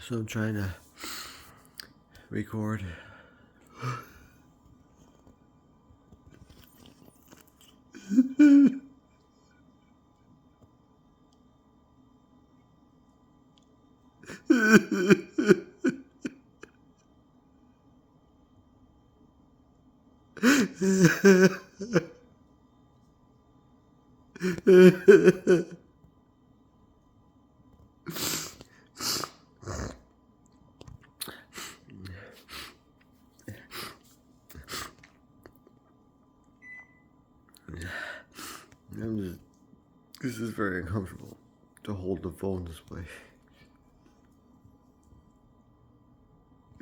So I'm trying to record. This is very uncomfortable to hold the phone this way.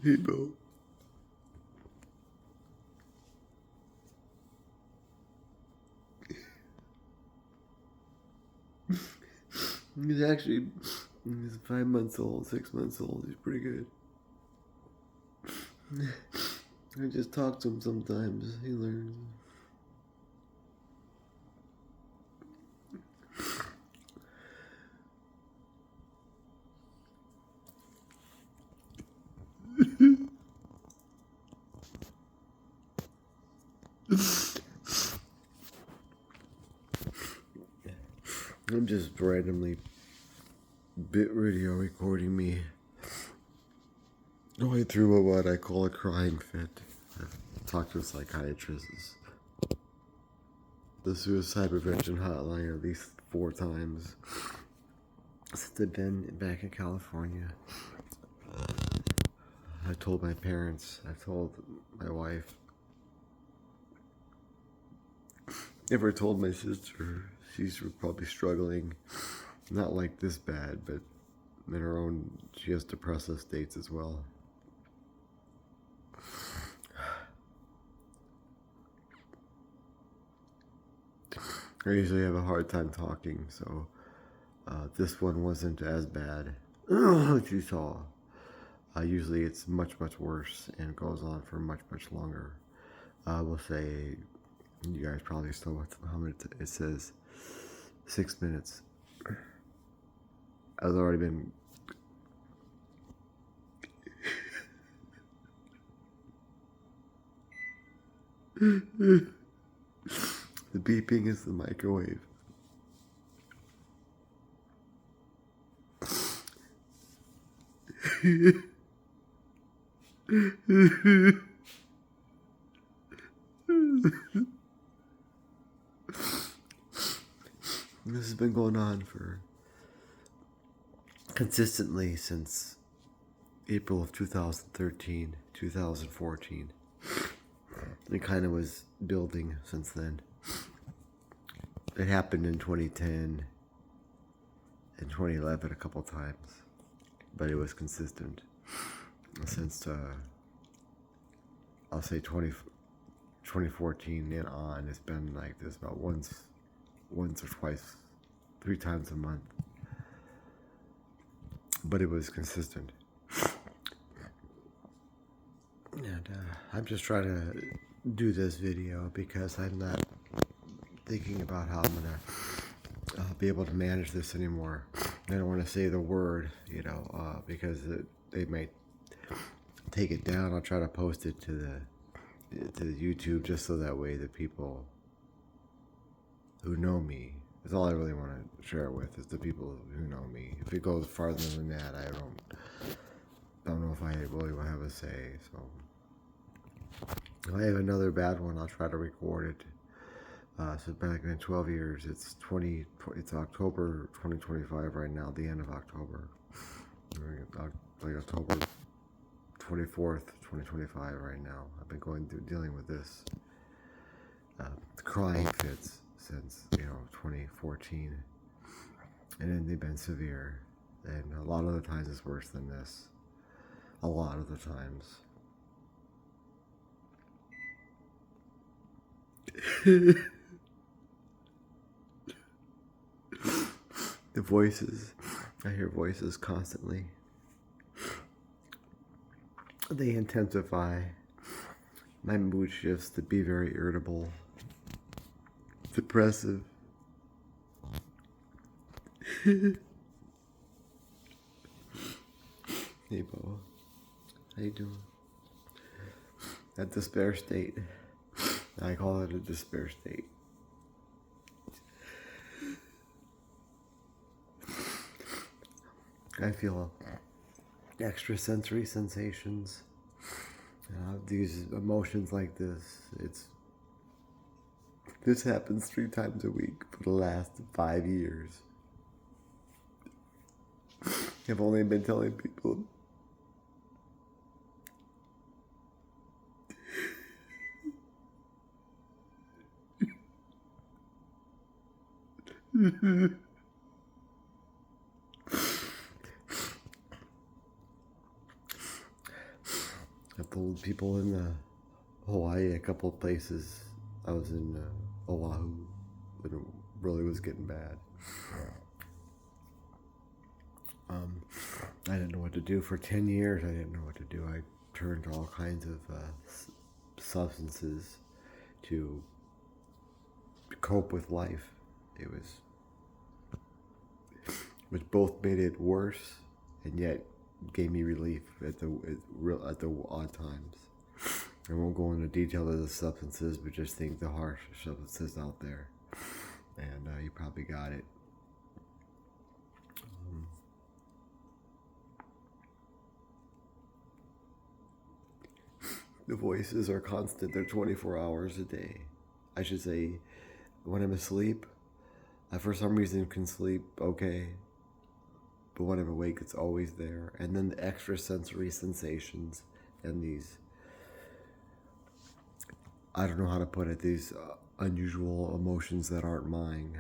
Hey, bro. He's 5 months old, 6 months old. He's pretty good. I just talk to him sometimes. He learns. I'm just randomly bit radio recording me going through what I call a crying fit. I've talked to psychiatrists, the suicide prevention hotline at least 4 times since I've been back in California. I told my parents, I told my wife, never told my sister. She's probably struggling, not like this bad, but in her own, she has depressive states as well. I usually have a hard time talking, so this one wasn't as bad as you saw. Usually it's much worse and goes on for much longer. I will say, you guys probably saw how many it says 6 minutes. I've already been the beeping is the microwave. This has been going on for consistently since April of 2013, 2014. It kind of was building since then. It happened in 2010 and 2011 a couple times, but it was consistent since I'll say 2014 and on. It's been like this about once or twice, 3 times a month, but it was consistent. And I'm just trying to do this video because I'm not thinking about how I'm gonna be able to manage this anymore. I don't want to say the word, because they might take it down. I'll try to post it to the YouTube just so that way the people who know me, that's all I really want to share it with, is the people who know me. If it goes farther than that, I don't know if I really will have a say. So if I have another bad one, I'll try to record it. So it's been 12 years. It's October 2025 right now, the end of October. Like October 24th, 2025 right now. I've been dealing with this crying fits since 2014, and then they've been severe, and a lot of the times it's worse than this. A lot of the times. The voices, I hear voices constantly. They intensify. My mood shifts to be very irritable, depressive. Hey, Bo. How you doing? That despair state. I call it a despair state. I feel extrasensory sensations. These emotions like this. This happens 3 times a week for the last 5 years. I've only been telling people I've told people in Hawaii, a couple of places. I was in Oahu when it really was getting bad. I didn't know what to do for 10 years. I didn't know what to do. I turned to all kinds of substances to cope with life. Which both made it worse and yet gave me relief at the odd times. I won't go into detail of the substances, but just think the harsh substances out there, and you probably got it. The voices are constant. They're 24 hours a day. I should say, when I'm asleep, I for some reason can sleep okay, but when I'm awake, it's always there. And then the extrasensory sensations and these, I don't know how to put it, these unusual emotions that aren't mine.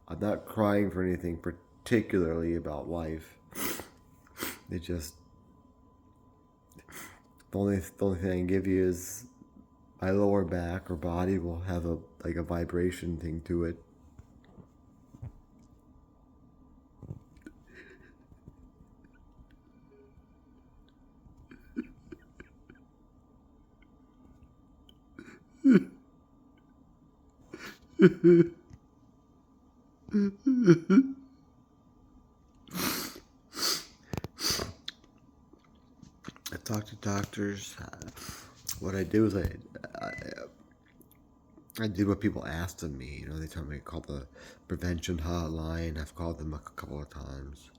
I'm not crying for anything particularly about life. It just, the only thing I can give you is my lower back or body will have a vibration thing to it. I talk to doctors. What I do is I did what people asked of me. They told me to call the prevention hotline. I've called them a couple of times.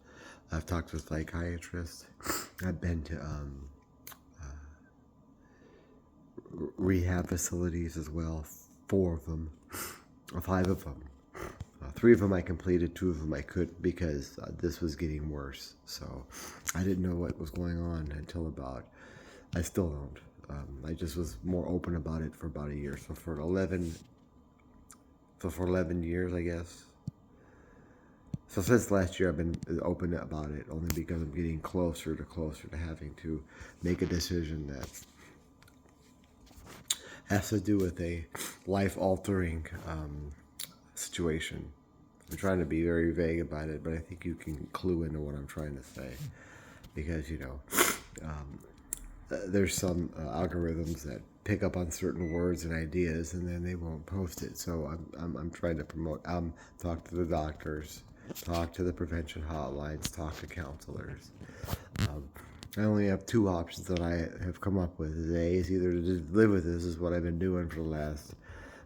I've talked to psychiatrists. I've been to rehab facilities as well. 4 of them, or 5 of them. 3 of them I completed. 2 of them I couldn't because this was getting worse. So I didn't know what was going on until I still don't. I just was more open about it for about a year. So for 11 years, I guess. So since last year, I've been open about it only because I'm getting closer to having to make a decision that has to do with a life-altering situation. I'm trying to be very vague about it, but I think you can clue into what I'm trying to say. Because, there's some algorithms that pick up on certain words and ideas, and then they won't post it. So I'm trying to promote, talk to the doctors, talk to the prevention hotlines, talk to counselors. I only have 2 options that I have come up with. A is either to just live with this, is what I've been doing for the last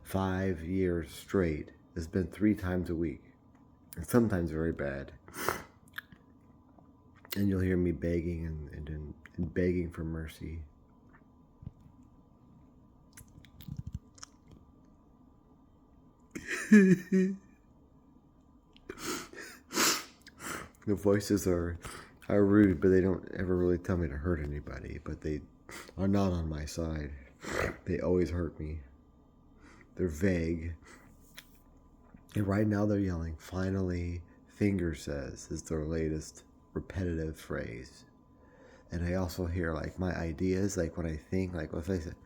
5 years straight. It's been 3 times a week, and sometimes very bad. And you'll hear me begging and begging for mercy. The voices are rude, but they don't ever really tell me to hurt anybody. But they are not on my side. They always hurt me. They're vague. And right now they're yelling, "Finally, Finger says," is their latest repetitive phrase. And I also hear my ideas, when I think, let's face it,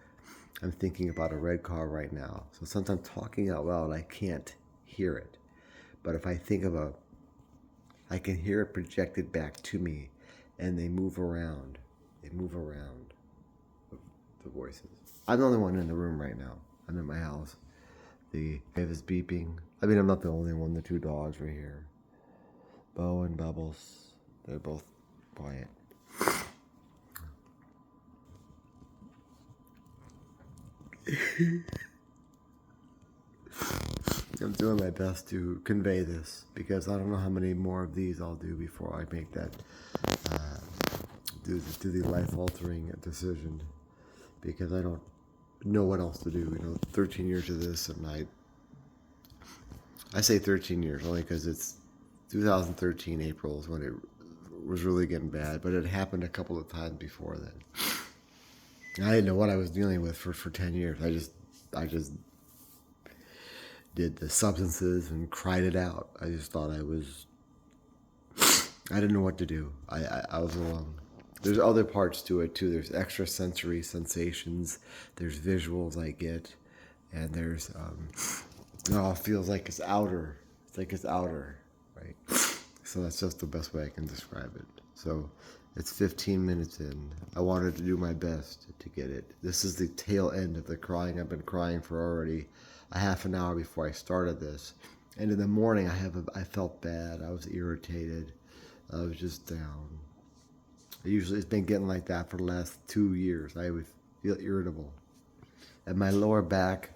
I'm thinking about a red car right now. So sometimes talking out loud, I can't hear it. But if I think of I can hear it projected back to me, and they move around. They move around, the voices. I'm the only one in the room right now. I'm in my house. The wave is beeping. I mean, I'm not the only one. The 2 dogs right here. Bo and Bubbles. They're both quiet. I'm doing my best to convey this because I don't know how many more of these I'll do before I make that do the life-altering decision, because I don't know what else to do. 13 years of this, and I say 13 years only because it's 2013 April is when it was really getting bad, but it happened a couple of times before then. I didn't know what I was dealing with for 10 years. I just did the substances and cried it out. I just thought I didn't know what to do. I was alone. There's other parts to it too. There's extrasensory sensations. There's visuals I get, and there's it all feels like it's outer. It's like it's outer, right? So that's just the best way I can describe it. So it's 15 minutes in. I wanted to do my best to get it. This is the tail end of the crying. I've been crying for already a half an hour before I started this. And in the morning, I felt bad. I was irritated. I was just down. It's been getting like that for the last 2 years. I would feel irritable. And my lower back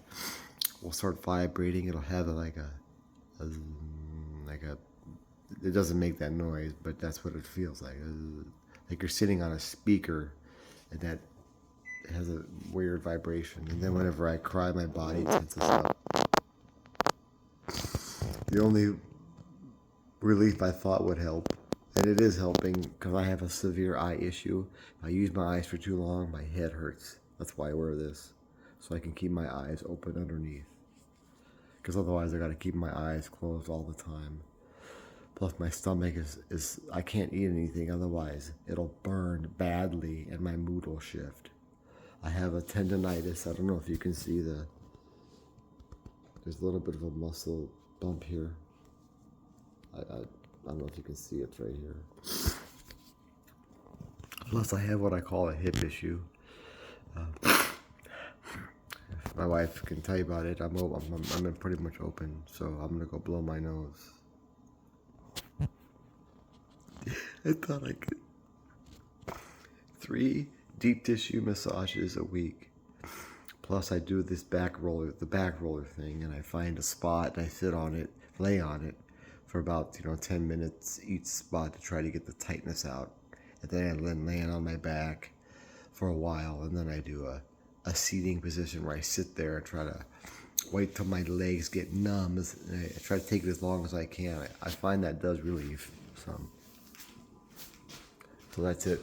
will start vibrating. It'll have like a it doesn't make that noise, but that's what it feels like. Like you're sitting on a speaker, and that has a weird vibration. And then whenever I cry, my body tenses up. The only relief I thought would help, and it is helping, because I have a severe eye issue. If I use my eyes for too long, my head hurts. That's why I wear this, so I can keep my eyes open underneath. Because otherwise I got to keep my eyes closed all the time. Plus my stomach is I can't eat anything, otherwise it'll burn badly and my mood will shift. I have a tendonitis. I don't know if you can see there's a little bit of a muscle bump here. I don't know if you can see it right here. Plus I have what I call a hip issue. My wife can tell you about it. I'm pretty much open, so I'm gonna go blow my nose. I thought I could. 3 deep tissue massages a week. Plus I do this the back roller thing, and I find a spot and I sit on it, lay on it for about 10 minutes each spot to try to get the tightness out. And then I lay on my back for a while, and then I do a seating position where I sit there and try to wait till my legs get numb. I try to take it as long as I can. I find that does relieve some. So that's it.